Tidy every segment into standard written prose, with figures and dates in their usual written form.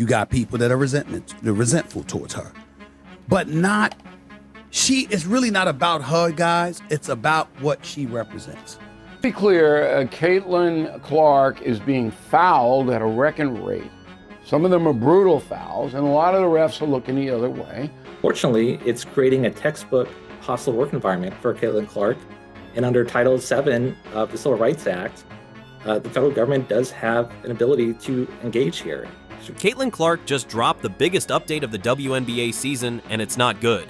You got people that are resentful towards her. But it's really not about her, guys. It's about what she represents. To be clear, Caitlin Clark is being fouled at a record rate. Some of them are brutal fouls, and a lot of the refs are looking the other way. Fortunately, it's creating a textbook hostile work environment for Caitlin Clark. And under Title VII of the Civil Rights Act, the federal government does have an ability to engage here. Caitlin Clark just dropped the biggest update of the WNBA season, and it's not good.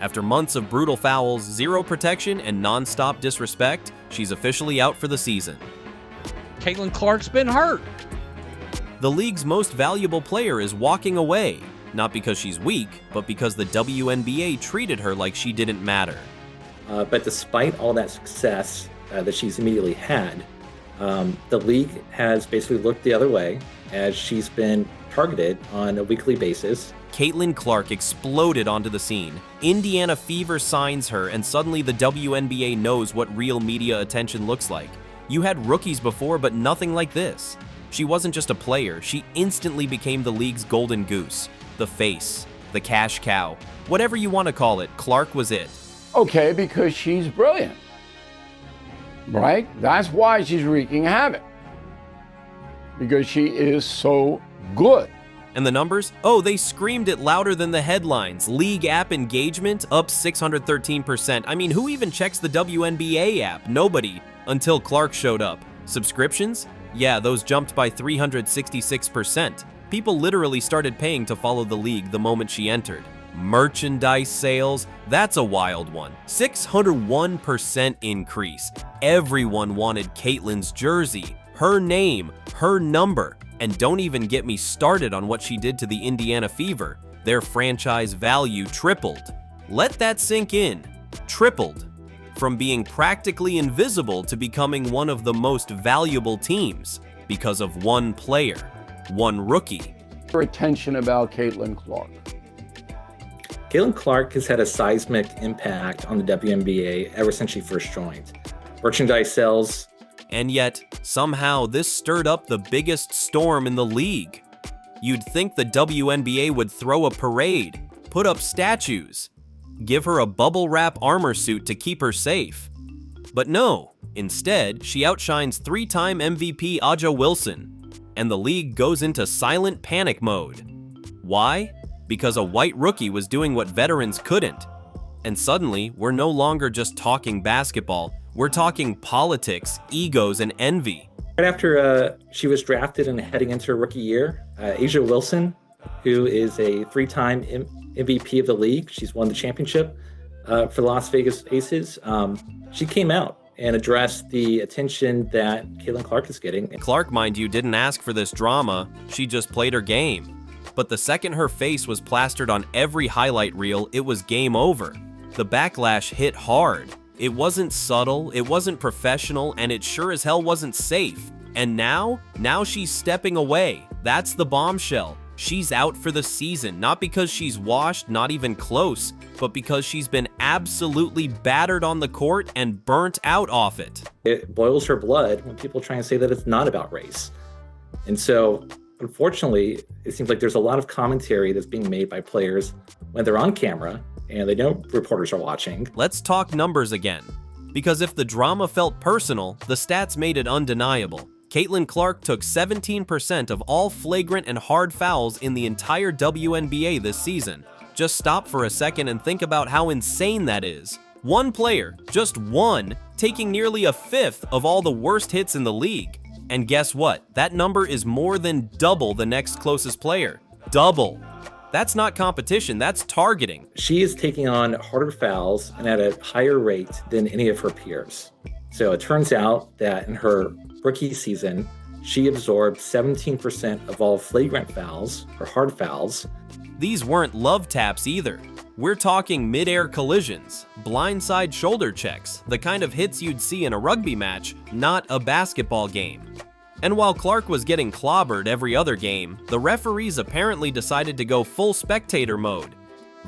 After months of brutal fouls, zero protection, and non-stop disrespect, she's officially out for the season. Caitlin Clark's been hurt. The league's most valuable player is walking away, not because she's weak, but because the WNBA treated her like she didn't matter. But despite all that success that she's immediately had, the league has basically looked the other way as she's been targeted on a weekly basis. Caitlin Clark exploded onto the scene. Indiana Fever signs her, and suddenly the WNBA knows what real media attention looks like. You had rookies before, but nothing like this. She wasn't just a player, she instantly became the league's golden goose, the face, the cash cow. Whatever you want to call it, Clark was it. Okay, because she's brilliant, right? That's why she's wreaking havoc, because she is so good. And the numbers? Oh, they screamed it louder than the headlines. League app engagement up 613%. I mean, who even checks the WNBA app? Nobody, until Clark showed up. Subscriptions? Yeah, those jumped by 366%. People literally started paying to follow the league the moment she entered. Merchandise sales, that's a wild one. 601% increase. Everyone wanted Caitlin's jersey, her name, her number. And don't even get me started on what she did to the Indiana Fever. Their franchise value tripled. Let that sink in. Tripled. From being practically invisible to becoming one of the most valuable teams because of one player, one rookie. Attention about Caitlin Clark. Caitlin Clark has had a seismic impact on the WNBA ever since she first joined. Merchandise sales. And yet, somehow this stirred up the biggest storm in the league. You'd think the WNBA would throw a parade, put up statues, give her a bubble wrap armor suit to keep her safe. But no, instead, she outshines three-time MVP Aja Wilson, and the league goes into silent panic mode. Why? Because a white rookie was doing what veterans couldn't. And suddenly, we're no longer just talking basketball, we're talking politics, egos, and envy. Right after she was drafted and heading into her rookie year, Aja Wilson, who is a three-time MVP of the league, she's won the championship for the Las Vegas Aces, she came out and addressed the attention that Caitlin Clark is getting. Clark, mind you, didn't ask for this drama, she just played her game. But the second her face was plastered on every highlight reel, it was game over. The backlash hit hard. It wasn't subtle, it wasn't professional, and it sure as hell wasn't safe. And now she's stepping away. That's the bombshell. She's out for the season, not because she's washed, not even close, but because she's been absolutely battered on the court and burnt out off it. It boils her blood when people try and say that it's not about race. And so, unfortunately, it seems like there's a lot of commentary that's being made by players when they're on camera and they know reporters are watching. Let's talk numbers again. Because if the drama felt personal, the stats made it undeniable. Caitlin Clark took 17% of all flagrant and hard fouls in the entire WNBA this season. Just stop for a second and think about how insane that is. One player, just one, taking nearly a fifth of all the worst hits in the league. And guess what? That number is more than double the next closest player. Double. That's not competition, that's targeting. She is taking on harder fouls and at a higher rate than any of her peers. So it turns out that in her rookie season, she absorbed 17% of all flagrant fouls, or hard fouls. These weren't love taps either. We're talking mid-air collisions, blindside shoulder checks, the kind of hits you'd see in a rugby match, not a basketball game. And while Clark was getting clobbered every other game, the referees apparently decided to go full spectator mode.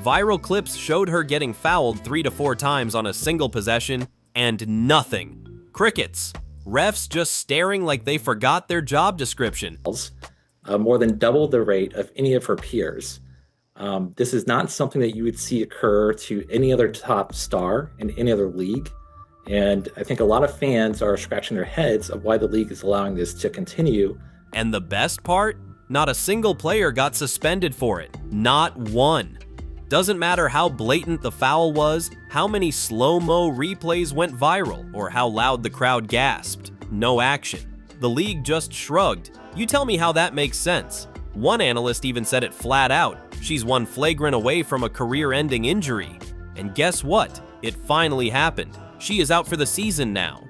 Viral clips showed her getting fouled 3 to 4 times on a single possession, and nothing. Crickets. Refs just staring like they forgot their job description. more than double the rate of any of her peers. This is not something that you would see occur to any other top star in any other league. And I think a lot of fans are scratching their heads of why the league is allowing this to continue. And the best part? Not a single player got suspended for it. Not one. Doesn't matter how blatant the foul was, how many slow-mo replays went viral, or how loud the crowd gasped. No action. The league just shrugged. You tell me how that makes sense. One analyst even said it flat out. She's one flagrant away from a career-ending injury. And guess what? It finally happened. She is out for the season now.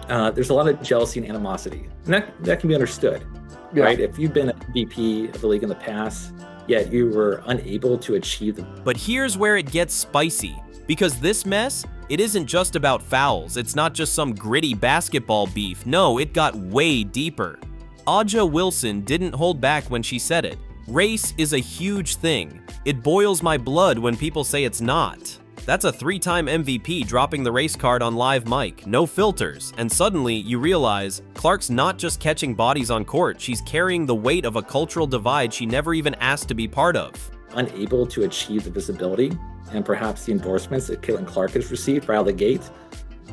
There's a lot of jealousy and animosity, and that can be understood, right? If you've been an MVP of the league in the past, yet you were unable to achieve them. But here's where it gets spicy, because this mess, it isn't just about fouls. It's not just some gritty basketball beef. No, it got way deeper. Aja Wilson didn't hold back when she said it. Race is a huge thing. It boils my blood when people say it's not. That's a 3-time MVP dropping the race card on live mic, no filters, and suddenly you realize Clark's not just catching bodies on court, she's carrying the weight of a cultural divide she never even asked to be part of. Unable to achieve the visibility and perhaps the endorsements that Caitlin Clark has received right out of the gate,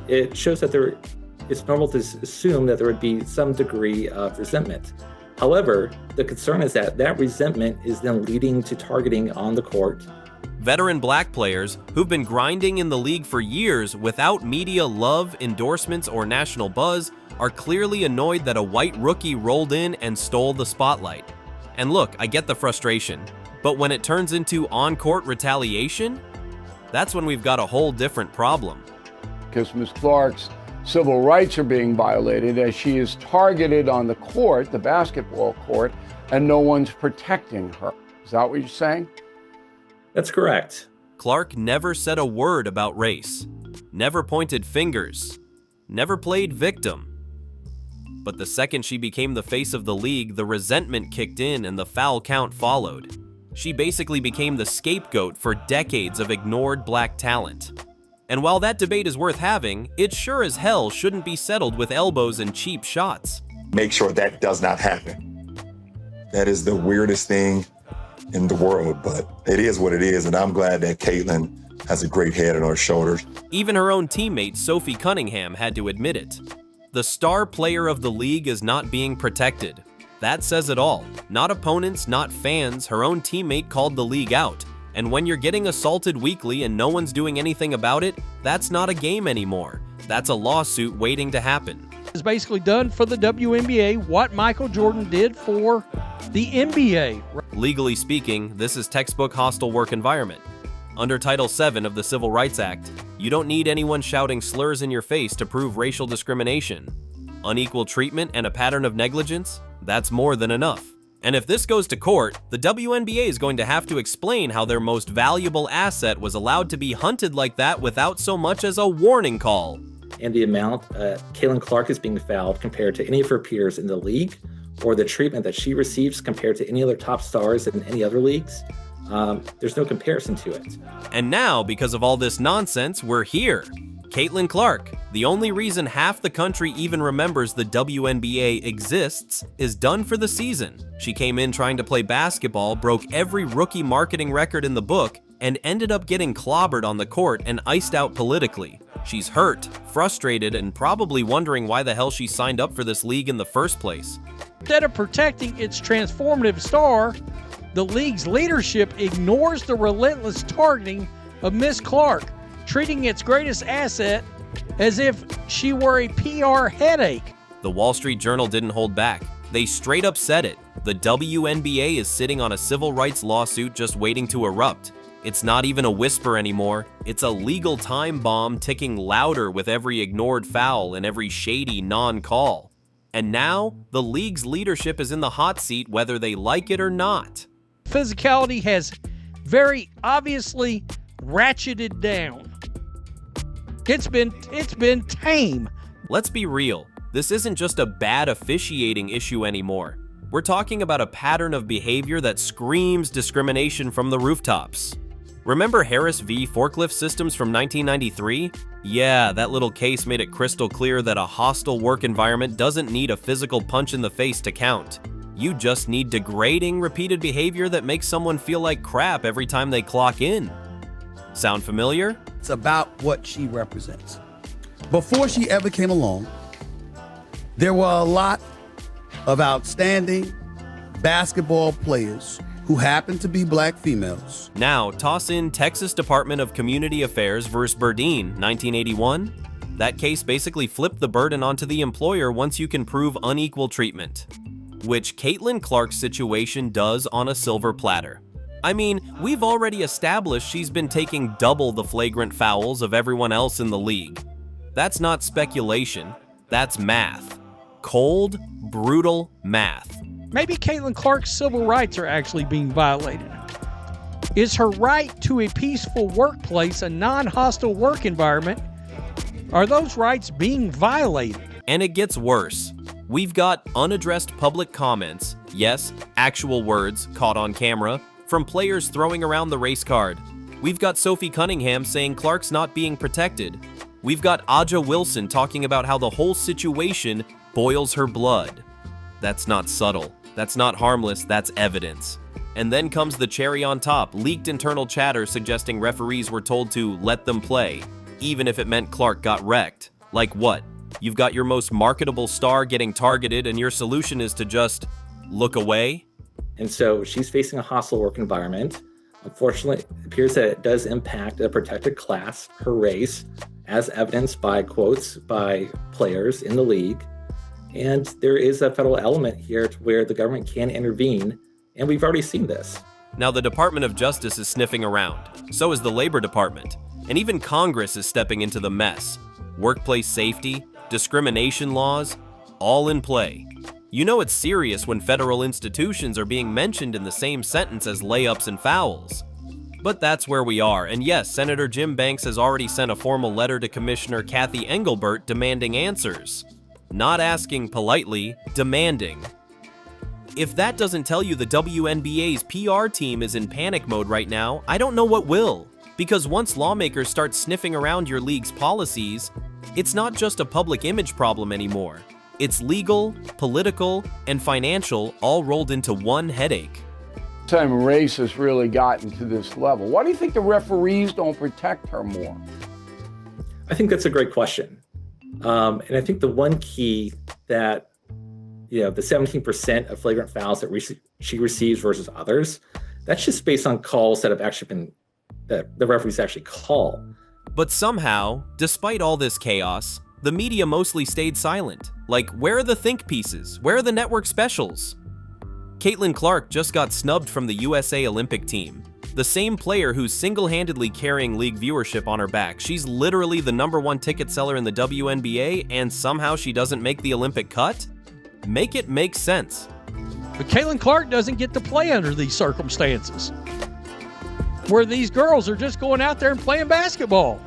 it shows that it's normal to assume that there would be some degree of resentment. However, the concern is that resentment is then leading to targeting on the court. Veteran black players who've been grinding in the league for years without media love, endorsements, or national buzz are clearly annoyed that a white rookie rolled in and stole the spotlight. And look, I get the frustration, but when it turns into on-court retaliation, that's when we've got a whole different problem. Because Ms. Clark's civil rights are being violated as she is targeted on the court, the basketball court, and no one's protecting her. Is that what you're saying? That's correct. Clark never said a word about race, never pointed fingers, never played victim. But the second she became the face of the league, the resentment kicked in and the foul count followed. She basically became the scapegoat for decades of ignored black talent. And while that debate is worth having, it sure as hell shouldn't be settled with elbows and cheap shots. Make sure that does not happen. That is the weirdest thing in the world, but it is what it is, and I'm glad that Caitlin has a great head on her shoulders. Even her own teammate Sophie Cunningham had to admit it. The star player of the league is not being protected. That says it all. Not opponents, not fans, her own teammate called the league out. And when you're getting assaulted weekly and no one's doing anything about it, that's not a game anymore. That's a lawsuit waiting to happen. It's basically done for the WNBA what Michael Jordan did for the NBA. Legally speaking, this is textbook hostile work environment. Under Title VII of the Civil Rights Act, you don't need anyone shouting slurs in your face to prove racial discrimination. Unequal treatment and a pattern of negligence, that's more than enough. And if this goes to court, the WNBA is going to have to explain how their most valuable asset was allowed to be hunted like that without so much as a warning call. And the amount Caitlin Clark is being fouled compared to any of her peers in the league, or the treatment that she receives compared to any other top stars in any other leagues, there's no comparison to it. And now, because of all this nonsense, we're here. Caitlin Clark, the only reason half the country even remembers the WNBA exists, is done for the season. She came in trying to play basketball, broke every rookie marketing record in the book, and ended up getting clobbered on the court and iced out politically. She's hurt, frustrated, and probably wondering why the hell she signed up for this league in the first place. Instead of protecting its transformative star, the league's leadership ignores the relentless targeting of Miss Clark, treating its greatest asset as if she were a PR headache. The Wall Street Journal didn't hold back. They straight up said it. The WNBA is sitting on a civil rights lawsuit just waiting to erupt. It's not even a whisper anymore. It's a legal time bomb ticking louder with every ignored foul and every shady non-call. And now, the league's leadership is in the hot seat whether they like it or not. Physicality has very obviously ratcheted down. It's been tame. Let's be real. This isn't just a bad officiating issue anymore. We're talking about a pattern of behavior that screams discrimination from the rooftops. Remember Harris v. Forklift Systems from 1993? Yeah, that little case made it crystal clear that a hostile work environment doesn't need a physical punch in the face to count. You just need degrading, repeated behavior that makes someone feel like crap every time they clock in. Sound familiar? It's about what she represents. Before she ever came along, there were a lot of outstanding basketball players who happened to be black females. Now, toss in Texas Department of Community Affairs versus Burdine, 1981. That case basically flipped the burden onto the employer once you can prove unequal treatment, which Caitlin Clark's situation does on a silver platter. I mean, we've already established she's been taking double the flagrant fouls of everyone else in the league. That's not speculation, that's math. Cold, brutal math. Maybe Caitlin Clark's civil rights are actually being violated. Is her right to a peaceful workplace, a non-hostile work environment, are those rights being violated? And it gets worse. We've got unaddressed public comments, yes, actual words caught on camera, from players throwing around the race card. We've got Sophie Cunningham saying Clark's not being protected. We've got Aja Wilson talking about how the whole situation boils her blood. That's not subtle. That's not harmless, that's evidence. And then comes the cherry on top, leaked internal chatter suggesting referees were told to let them play, even if it meant Clark got wrecked. Like what? You've got your most marketable star getting targeted and your solution is to just look away? And so she's facing a hostile work environment. Unfortunately, it appears that it does impact a protected class, her race, as evidenced by quotes by players in the league. And there is a federal element here to where the government can intervene, and we've already seen this. Now the Department of Justice is sniffing around, so is the Labor Department, and even Congress is stepping into the mess. Workplace safety, discrimination laws, all in play. You know it's serious when federal institutions are being mentioned in the same sentence as layups and fouls. But that's where we are, and yes, Senator Jim Banks has already sent a formal letter to Commissioner Kathy Engelbert demanding answers. Not asking politely, demanding. If that doesn't tell you the WNBA's PR team is in panic mode right now, I don't know what will. Because once lawmakers start sniffing around your league's policies, it's not just a public image problem anymore. It's legal, political, and financial all rolled into one headache. Time race has really gotten to this level. Why do you think the referees don't protect her more? I think that's a great question. And I think the one key that, the 17% of flagrant fouls that she receives versus others, that's just based on calls that have actually been, that the referees actually call. But somehow, despite all this chaos, the media mostly stayed silent. Like, where are the think pieces? Where are the network specials? Caitlin Clark just got snubbed from the USA Olympic team. The same player who's single-handedly carrying league viewership on her back. She's literally the #1 ticket seller in the WNBA, and somehow she doesn't make the Olympic cut? Make it make sense. But Caitlin Clark doesn't get to play under these circumstances, where these girls are just going out there and playing basketball.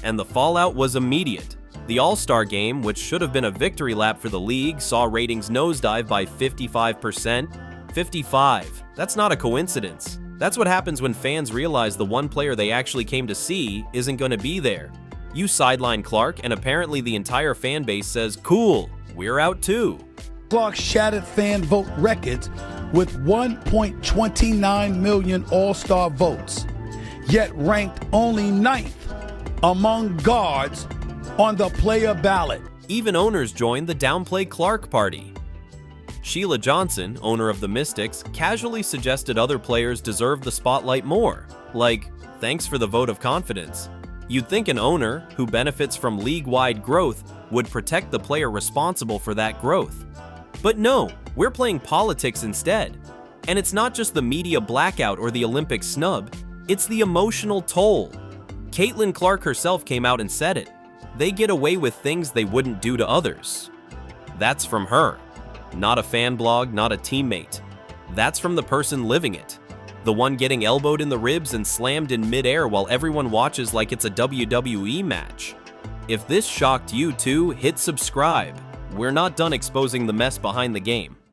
And the fallout was immediate. The All-Star game, which should have been a victory lap for the league, saw ratings nosedive by 55%. 55. That's not a coincidence. That's what happens when fans realize the one player they actually came to see isn't going to be there. You sideline Clark, and apparently the entire fan base says, cool, we're out too. Clark shattered fan vote records with 1.29 million All-Star votes, yet ranked only 9th among guards on the player ballot. Even owners joined the Downplay Clark party. Sheila Johnson, owner of the Mystics, casually suggested other players deserve the spotlight more. Like, thanks for the vote of confidence. You'd think an owner, who benefits from league-wide growth, would protect the player responsible for that growth. But no, we're playing politics instead. And it's not just the media blackout or the Olympic snub, it's the emotional toll. Caitlin Clark herself came out and said it. They get away with things they wouldn't do to others. That's from her. Not a fan blog, not a teammate. That's from the person living it. The one getting elbowed in the ribs and slammed in midair while everyone watches like it's a WWE match. If this shocked you too, hit subscribe. We're not done exposing the mess behind the game.